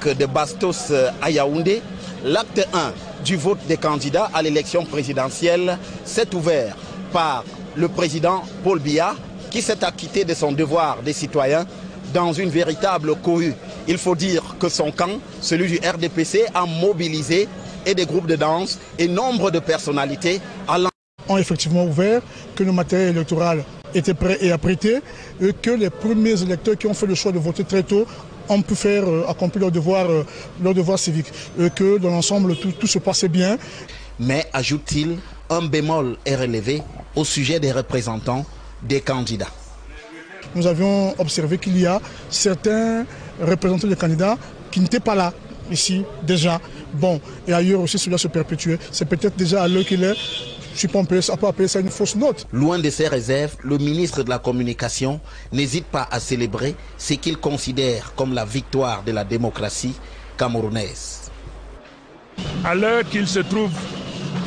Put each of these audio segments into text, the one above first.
De Bastos à Yaoundé, l'acte 1 du vote des candidats à l'élection présidentielle s'est ouvert par le président Paul Biya qui s'est acquitté de son devoir des citoyens dans une véritable cohue. Il faut dire que son camp, celui du RDPC, a mobilisé et des groupes de danse et nombre de personnalités ont effectivement ouvert, que le matériel électoral était prêt et apprêté, et que les premiers électeurs qui ont fait le choix de voter très tôt ont pu faire accomplir leur devoir civique, et que dans l'ensemble tout se passait bien. Mais, ajoute-t-il, un bémol est relevé au sujet des représentants des candidats. Nous avions observé qu'il y a certains représentants des candidats qui n'étaient pas là, ici, déjà. Bon, et ailleurs aussi cela se perpétuait. C'est peut-être déjà à l'heure qu'il est, je ne sais pas appeler ça une fausse note. Loin de ses réserves, le ministre de la Communication n'hésite pas à célébrer ce qu'il considère comme la victoire de la démocratie camerounaise. À l'heure qu'il se trouve,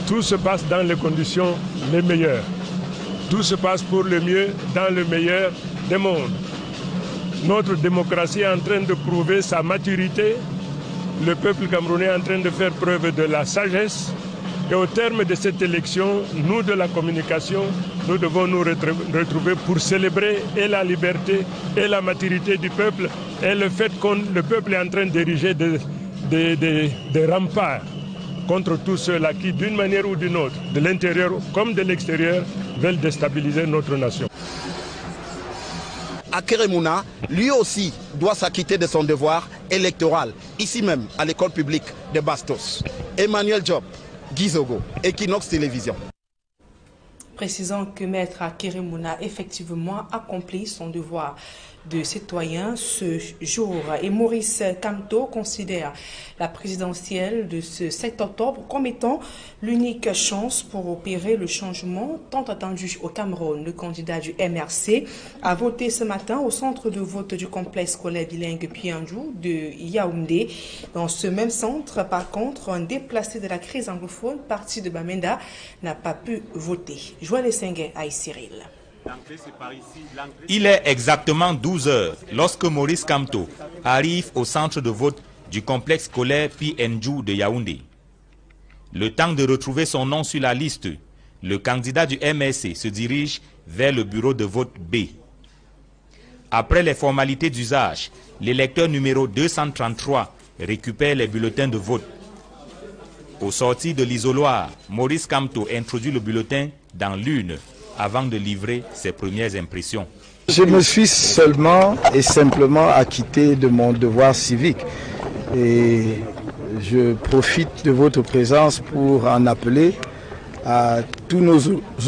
tout se passe dans les conditions les meilleures. Tout se passe pour le mieux dans le meilleur des mondes. Notre démocratie est en train de prouver sa maturité. Le peuple camerounais est en train de faire preuve de la sagesse. Et au terme de cette élection, nous de la communication, nous devons nous retrouver pour célébrer et la liberté et la maturité du peuple et le fait que le peuple est en train d'ériger des remparts contre tous ceux-là qui, d'une manière ou d'une autre, de l'intérieur comme de l'extérieur, veulent déstabiliser notre nation. Akeremouna, lui aussi, doit s'acquitter de son devoir électoral, ici même, à l'école publique de Bastos. Emmanuel Job, Gizogo, Equinox Télévision. Précisant que Maître Akeremouna effectivement accompli son devoir de citoyen ce jour. Et Maurice Kamto considère la présidentielle de ce 7 octobre comme étant l'unique chance pour opérer le changement tant attendu au Cameroun. Le candidat du MRC a voté ce matin au centre de vote du complexe scolaire bilingue Pianjou de Yaoundé. Dans ce même centre, par contre, un déplacé de la crise anglophone parti de Bamenda n'a pas pu voter. Joël Sengue à Cyril. Il est exactement 12 heures lorsque Maurice Kamto arrive au centre de vote du complexe scolaire PNJU de Yaoundé. Le temps de retrouver son nom sur la liste, le candidat du MRC se dirige vers le bureau de vote B. Après les formalités d'usage, l'électeur numéro 233 récupère les bulletins de vote. Au sortir de l'isoloir, Maurice Kamto introduit le bulletin dans l'urne avant de livrer ses premières impressions. Je me suis seulement et simplement acquitté de mon devoir civique. Et je profite de votre présence pour en appeler à tous nos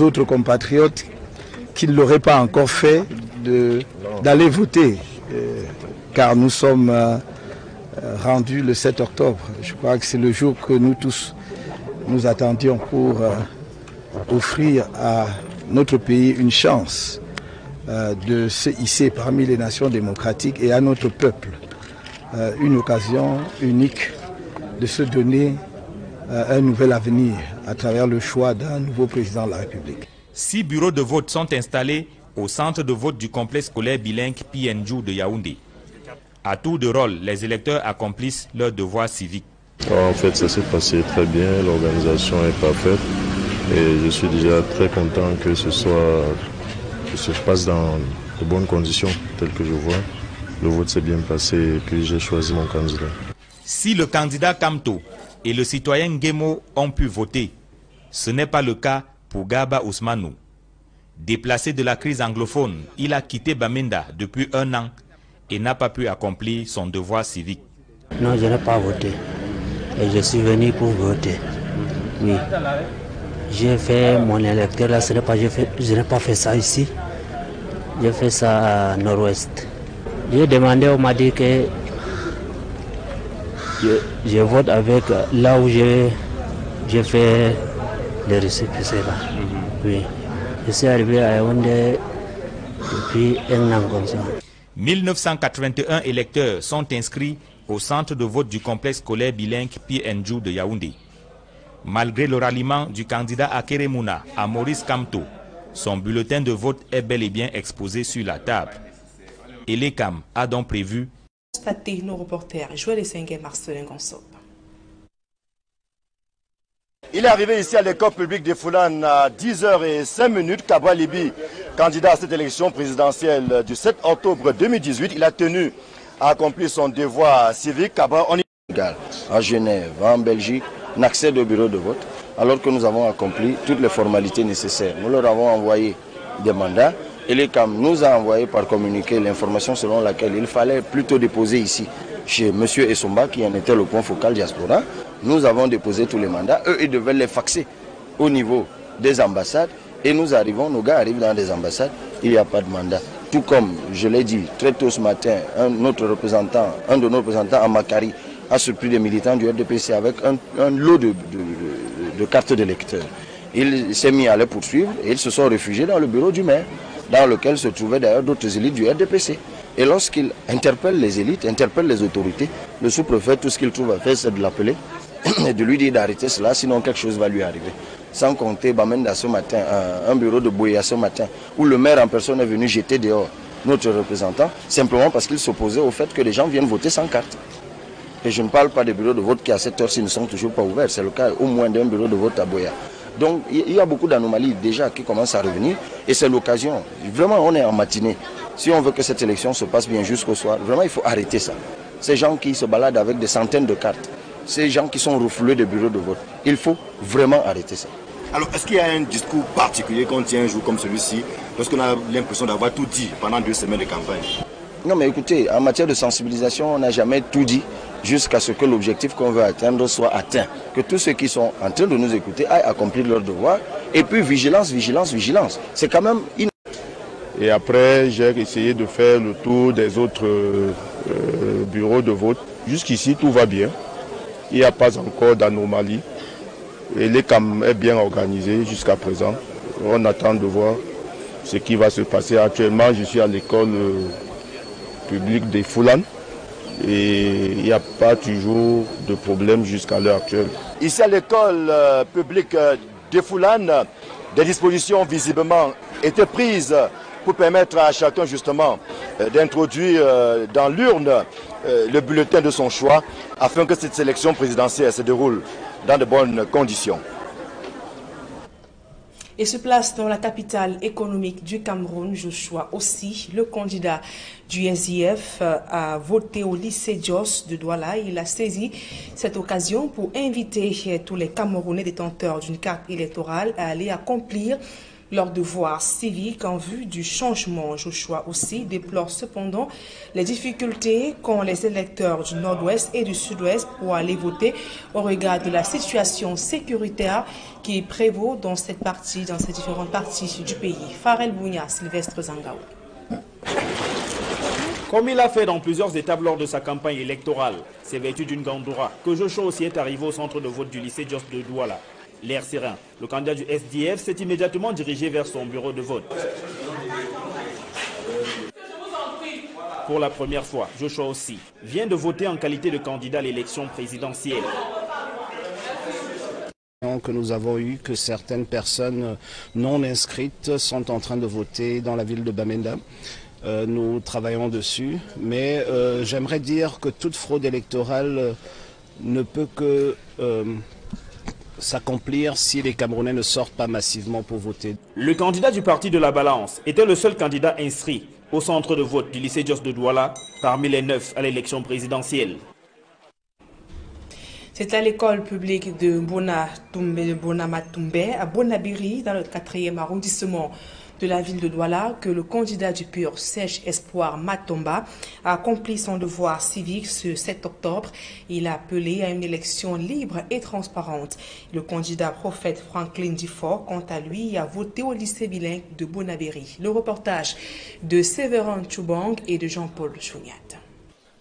autres compatriotes qui ne l'auraient pas encore fait d'aller voter. Car nous sommes rendus le 7 octobre. Je crois que c'est le jour que nous tous nous attendions pour offrir à notre pays une chance de se hisser parmi les nations démocratiques et à notre peuple une occasion unique de se donner un nouvel avenir à travers le choix d'un nouveau président de la République. 6 bureaux de vote sont installés au centre de vote du complexe scolaire bilingue PNJU de Yaoundé. À tour de rôle, les électeurs accomplissent leur devoir civique. En fait, ça s'est passé très bien, l'organisation est parfaite. Et je suis déjà très content que ce se passe dans de bonnes conditions, telles que je vois. Le vote s'est bien passé et puis j'ai choisi mon candidat. Si le candidat Kamto et le citoyen Ngemo ont pu voter, ce n'est pas le cas pour Garba Ousmanou. Déplacé de la crise anglophone, il a quitté Bamenda depuis 1 an et n'a pas pu accomplir son devoir civique. Non, je n'ai pas voté. Et je suis venu pour voter. Oui. J'ai fait mon électeur là, je n'ai pas fait ça ici. J'ai fait ça à Nord-Ouest. J'ai demandé, on m'a dit que je vote avec là où j'ai fait le récépissé là. Oui. Je suis arrivé à Yaoundé depuis 1 an comme ça. 1981 électeurs sont inscrits au centre de vote du complexe scolaire bilingue PNJU de Yaoundé. Malgré le ralliement du candidat Akeremouna à Maurice Kamto, son bulletin de vote est bel et bien exposé sur la table. Et l'ECAM a donc prévu Constaté nos reporters Joël Essenge et Marcelin Gonsop. Il est arrivé ici à l'école publique de Foulan à 10h05. Kabra Libi, candidat à cette élection présidentielle du 7 octobre 2018, il a tenu à accomplir son devoir civique. Kabra, on y... À Genève, en Belgique, n'accède au bureau de vote, alors que nous avons accompli toutes les formalités nécessaires. Nous leur avons envoyé des mandats et les CAM nous a envoyé par communiqué l'information selon laquelle il fallait plutôt déposer ici chez M. Essomba, qui en était le point focal diaspora. Nous avons déposé tous les mandats. Eux, ils devaient les faxer au niveau des ambassades. Et nous arrivons, nos gars arrivent dans des ambassades, il n'y a pas de mandat. Tout comme, je l'ai dit, très tôt ce matin, un de nos représentants à Makari a surpris des militants du RDPC avec un lot de cartes d'électeurs. Il s'est mis à les poursuivre et ils se sont réfugiés dans le bureau du maire, dans lequel se trouvaient d'ailleurs d'autres élites du RDPC. Et lorsqu'il interpelle les élites, interpelle les autorités, le sous-préfet, tout ce qu'il trouve à faire, c'est de l'appeler et de lui dire d'arrêter cela, sinon quelque chose va lui arriver. Sans compter Bamenda ce matin, un bureau de Boya ce matin, où le maire en personne est venu jeter dehors notre représentant, simplement parce qu'il s'opposait au fait que les gens viennent voter sans carte. Et je ne parle pas des bureaux de vote qui à cette heure-ci ne sont toujours pas ouverts, c'est le cas au moins d'un bureau de vote à Boya. Donc il y a beaucoup d'anomalies déjà qui commencent à revenir et c'est l'occasion. Vraiment, on est en matinée. Si on veut que cette élection se passe bien jusqu'au soir, vraiment il faut arrêter ça. Ces gens qui se baladent avec des centaines de cartes, ces gens qui sont refoulés des bureaux de vote, il faut vraiment arrêter ça. Alors, est-ce qu'il y a un discours particulier qu'on tient un jour comme celui-ci, lorsqu'on a l'impression d'avoir tout dit pendant 2 semaines de campagne? Non mais écoutez, en matière de sensibilisation, on n'a jamais tout dit jusqu'à ce que l'objectif qu'on veut atteindre soit atteint. Que tous ceux qui sont en train de nous écouter aillent accomplir leur devoir. Et puis vigilance, vigilance, vigilance. C'est quand même... Et après, j'ai essayé de faire le tour des autres bureaux de vote. Jusqu'ici, tout va bien. Il n'y a pas encore d'anomalie. Et l'ECAM est bien organisé jusqu'à présent. On attend de voir ce qui va se passer. Actuellement, je suis à l'école publique des Foulan. Et il n'y a pas toujours de problème jusqu'à l'heure actuelle. Ici à l'école publique des Foulan, des dispositions visiblement étaient prises pour permettre à chacun justement d'introduire dans l'urne le bulletin de son choix afin que cette sélection présidentielle se déroule dans de bonnes conditions. Et se place dans la capitale économique du Cameroun, Joshua aussi, le candidat du SDF a voté au lycée Jos de Douala. Il a saisi cette occasion pour inviter tous les Camerounais détenteurs d'une carte électorale à aller accomplir leur devoir civique en vue du changement. Joshua aussi déplore cependant les difficultés qu'ont les électeurs du nord-ouest et du sud-ouest pour aller voter au regard de la situation sécuritaire qui prévaut dans ces différentes parties du pays. Farel Bounia, Sylvestre Zangao. Comme il a fait dans plusieurs étapes lors de sa campagne électorale, c'est vêtu d'une gandoura que Joshua aussi est arrivé au centre de vote du lycée Jos de Douala. L'air serein, le candidat du SDF s'est immédiatement dirigé vers son bureau de vote. Pour la première fois, Joshua aussi vient de voter en qualité de candidat à l'élection présidentielle. Que nous avons eu que certaines personnes non inscrites sont en train de voter dans la ville de Bamenda. Nous travaillons dessus, mais j'aimerais dire que toute fraude électorale ne peut que s'accomplir si les Camerounais ne sortent pas massivement pour voter. Le candidat du parti de la Balance était le seul candidat inscrit au centre de vote du lycée Jos de Douala parmi les 9 à l'élection présidentielle. C'est à l'école publique de Bonamatumbe à Bonabiri, dans le 4e arrondissement de la ville de Douala, que le candidat du PUR Sèche Espoir Matomba a accompli son devoir civique ce 7 octobre. Il a appelé à une élection libre et transparente. Le candidat prophète Franklin Difford, quant à lui, a voté au lycée bilingue de Bonabiri. Le reportage de Séverin Choubang et de Jean-Paul Chouniat.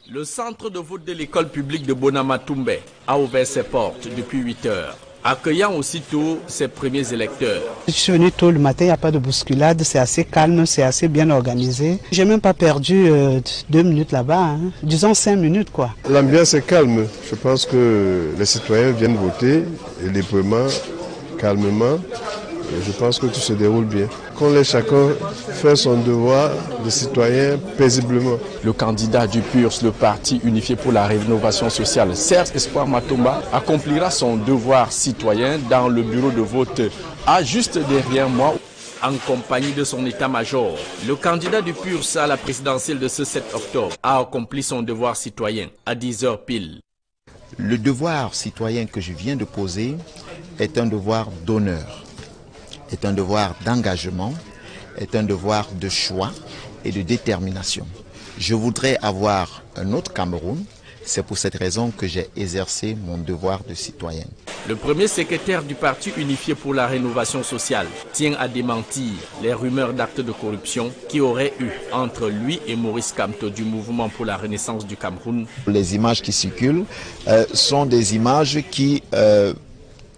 Le centre de vote de l'école publique de Bonamatumbe a ouvert ses portes depuis 8 heures, accueillant aussitôt ses premiers électeurs. Je suis venu tôt le matin, il n'y a pas de bousculade, c'est assez calme, c'est assez bien organisé. J'ai même pas perdu 2 minutes là-bas, disons 5 minutes quoi. L'ambiance est calme, je pense que les citoyens viennent voter librement, calmement. je pense que tout se déroule bien. Qu'on laisse chacun faire son devoir de citoyen paisiblement. Le candidat du PURS, le Parti unifié pour la rénovation sociale, Serge Espoir Matomba, accomplira son devoir citoyen dans le bureau de vote juste derrière moi, en compagnie de son état-major. Le candidat du PURS à la présidentielle de ce 7 octobre a accompli son devoir citoyen à 10h pile. Le devoir citoyen que je viens de poser est un devoir d'honneur, est un devoir d'engagement, est un devoir de choix et de détermination. Je voudrais avoir un autre Cameroun. C'est pour cette raison que j'ai exercé mon devoir de citoyen. Le premier secrétaire du Parti unifié pour la rénovation sociale tient à démentir les rumeurs d'actes de corruption qui auraient eu entre lui et Maurice Kamto du mouvement pour la renaissance du Cameroun. Les images qui circulent sont des images qui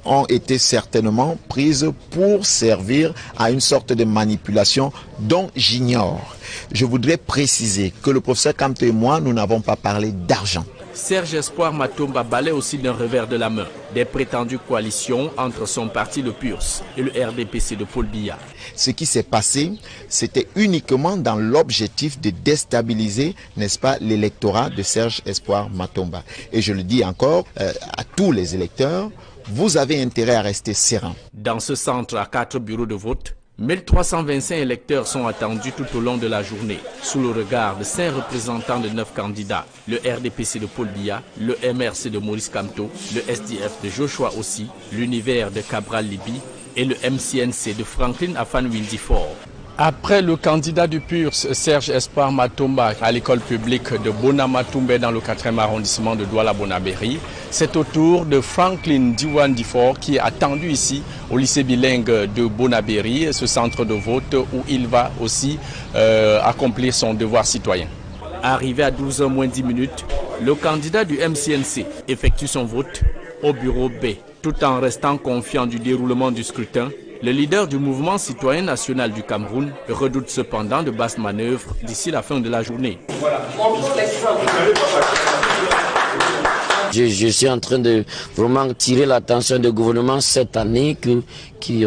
ont été certainement prises pour servir à une sorte de manipulation dont j'ignore. Je voudrais préciser que le professeur Kamto et moi, nous n'avons pas parlé d'argent. Serge Espoir Matomba balaie aussi d'un revers de la main des prétendues coalitions entre son parti le PURS et le RDPC de Paul Biya. Ce qui s'est passé, c'était uniquement dans l'objectif de déstabiliser, n'est-ce pas, l'électorat de Serge Espoir Matomba. Et je le dis encore à tous les électeurs, vous avez intérêt à rester serein. Dans ce centre à 4 bureaux de vote, 1325 électeurs sont attendus tout au long de la journée, sous le regard de 5 représentants de 9 candidats, le RDPC de Paul Biya, le MRC de Maurice Kamto, le SDF de Joshua aussi, l'univers de Cabral Libi et le MCNC de Franklin Afan Windifort. Après le candidat du PURS, Serge Espoir Matomba, à l'école publique de Bonamatumbe dans le 4e arrondissement de Douala-Bonabéry, c'est au tour de Franklin Diwan Difort qui est attendu ici au lycée bilingue de Bonabéry, ce centre de vote où il va aussi accomplir son devoir citoyen. Arrivé à 12h moins 10 minutes, le candidat du MCNC effectue son vote au bureau B, tout en restant confiant du déroulement du scrutin. Le leader du mouvement citoyen national du Cameroun redoute cependant de basses manœuvres d'ici la fin de la journée. Je suis en train de vraiment tirer l'attention du gouvernement cette année qui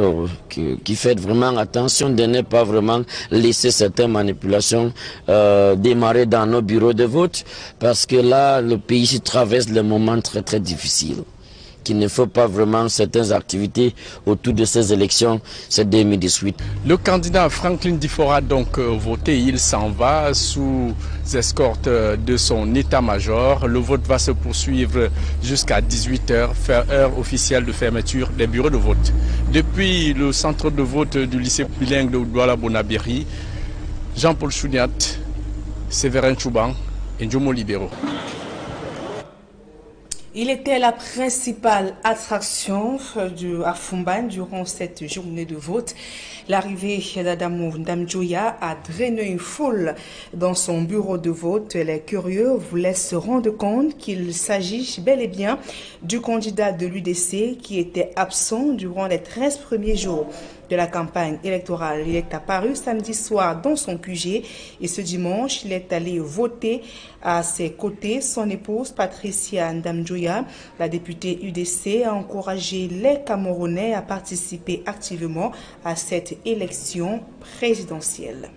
fait vraiment attention de ne pas vraiment laisser certaines manipulations démarrer dans nos bureaux de vote, parce que là, le pays traverse des moments très très difficiles. Qu'il ne faut pas vraiment certaines activités autour de ces élections, c'est 2018. Le candidat Franklin Difort a donc voté, il s'en va sous escorte de son état-major. Le vote va se poursuivre jusqu'à 18h, heure officielle de fermeture des bureaux de vote. Depuis le centre de vote du lycée bilingue de Douala-Bonabéry, Jean-Paul Chouniat, Séverin Chouban et Ndjomo Libero. Il était la principale attraction à Fumban durant cette journée de vote. L'arrivée d'Adamou Ndamjoya a drainé une foule dans son bureau de vote. Les curieux voulaient se rendre compte qu'il s'agit bel et bien du candidat de l'UDC qui était absent durant les 13 premiers jours de la campagne électorale. Il est apparu samedi soir dans son QG et ce dimanche, il est allé voter à ses côtés. Son épouse Patricia Ndamjoya, la députée UDC, a encouragé les Camerounais à participer activement à cette élection présidentielle.